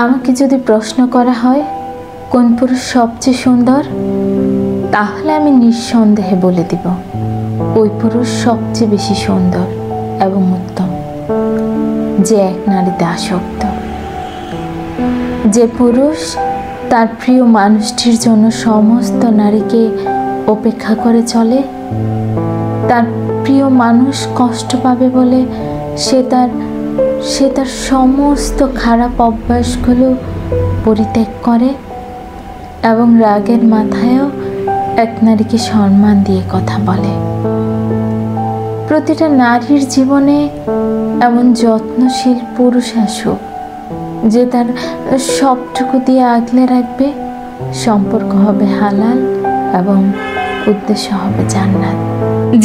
আমাকে যদি প্রশ্ন করা হয় কোন পুরুষ সবচেয়ে সুন্দর, তাহলে আমি নিঃসন্দেহে বলে দিব ওই পুরুষ সবচেয়ে বেশি সুন্দর এবং উত্তম, যে এক নারীতে আসক্ত, যে পুরুষ তার প্রিয় মানুষটির জন্য সমস্ত নারীকে উপেক্ষা করে চলে। তার প্রিয় মানুষ কষ্ট পাবে বলে সে তার সমস্ত খারাপ অভ্যাসগুলো পরিত্যাগ করে এবং রাগের মাথায়ও এক নারীকে সম্মান দিয়ে কথা বলে। প্রতিটা নারীর জীবনে এমন যত্নশীল পুরুষ আসুক যে তার সবটুকু দিয়ে আগলে রাখবে। সম্পর্ক হবে হালাল এবং উদ্দেশ্য হবে জান্নাত।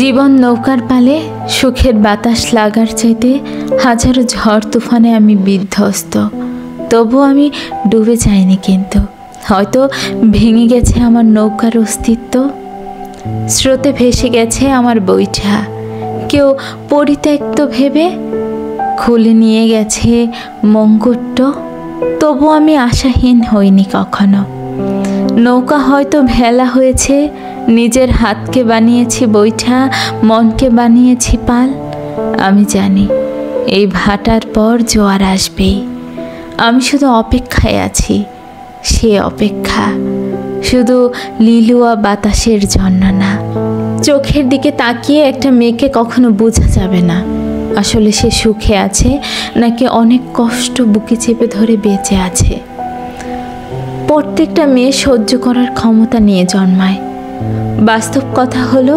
জীবন নৌকার পালে সুখের বাতাস লাগার চাইতে হাজারো ঝড় তুফানে আমি বিধ্বস্ত, তবু আমি ডুবে যাইনি। কিন্তু হয়তো ভেঙে গেছে আমার নৌকার অস্তিত্ব, স্রোতে ভেসে গেছে আমার বৈঠা। কেউ পরিত্যক্ত ভেবে খুলে নিয়ে গেছে মঙ্গট, তবু আমি আশাহীন হইনি কখনো। নৌকা হয়তো ভেলা হয়েছে, নিজের হাতকে বানিয়েছি বৈঠা, মনকে বানিয়েছি পাল। আমি জানি এই ভাটার পর জোয়ার আসবেই। আমি শুধু অপেক্ষায় আছি, সে অপেক্ষা শুধু লিলুয়া বাতাসের জন্য না। চোখের দিকে তাকিয়ে একটা মেয়েকে কখনো বোঝা যাবে না আসলে সে সুখে আছে নাকি অনেক কষ্ট বুকে চেপে ধরে বেঁচে আছে। প্রত্যেকটা মেয়ে সহ্য করার ক্ষমতা নিয়ে জন্মায়। বাস্তব কথা হলো,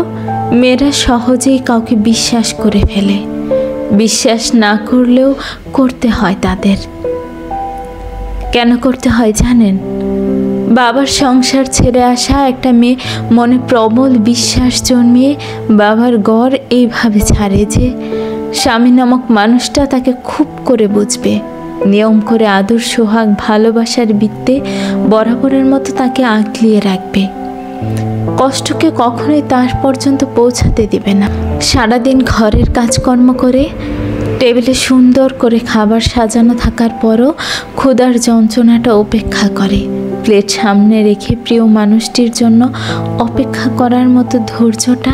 মেয়েরা সহজেই কাউকে বিশ্বাস করে ফেলে, বিশ্বাস না করলেও করতে হয় তাদের। কেন করতে হয় জানেন? বাবার সংসার ছেড়ে আসা একটা মেয়ে মনে প্রবল বিশ্বাস জন্মিয়ে বাবার ঘর এইভাবে ছাড়ে যে স্বামী নামক মানুষটা তাকে খুব করে বুঝবে, নিয়ম করে আদর সোহাগ ভালোবাসার বৃত্তে বরাবরের মতো তাকে আগলিয়ে রাখবে, কষ্টকে কখনোই তার পর্যন্ত পৌঁছাতে দিবে না। সারাদিন ঘরের কাজকর্ম করে টেবিলে সুন্দর করে খাবার সাজানো থাকার পরও ক্ষুধার যন্ত্রণাটা উপেক্ষা করে। প্লেট সামনে রেখে প্রিয় মানুষটির জন্য অপেক্ষা করার মতো ধৈর্যটা।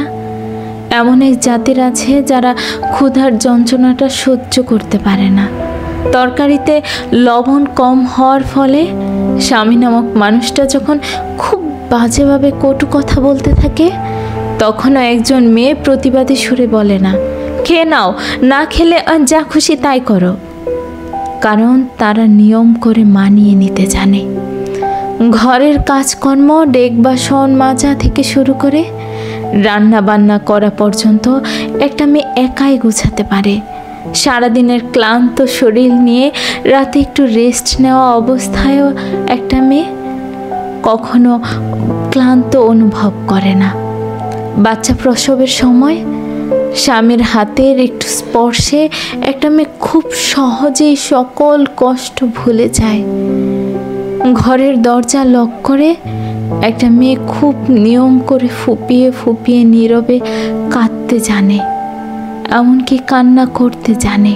এমন এক জাতির আছে যারা ক্ষুধার যন্ত্রণাটা সহ্য করতে পারে না। তরকারিতে লবণ কম হওয়ার ফলে স্বামী নামক মানুষটা যখন খুব বাজেভাবে কটু কথা বলতে থাকে, তখনও একজন মেয়ে প্রতিবাদী সুরে বলে না, খেয়ে নাও, না খেলে যা খুশি তাই করো। কারণ তারা নিয়ম করে মানিয়ে নিতে জানে। ঘরের কাজকর্ম, ডেক বাসন মাজা থেকে শুরু করে রান্না বান্না করা পর্যন্ত একটা মেয়ে একাই গোছাতে পারে। সারাদিনের ক্লান্ত শরীর নিয়ে রাতে একটু রেস্ট নেওয়া অবস্থায়ও একটা মেয়ে কখনো ক্লান্ত অনুভব করে না। বাচ্চা প্রসবের সময় স্বামীর হাতের একটু স্পর্শে একটা মেয়ে খুব সহজেই সকল কষ্ট ভুলে যায়। ঘরের দরজা লক করে একটা মেয়ে খুব নিয়ম করে ফুপিয়ে ফুপিয়ে নীরবে কাঁদতে জানে, এমনকি কান্না করতে জানে।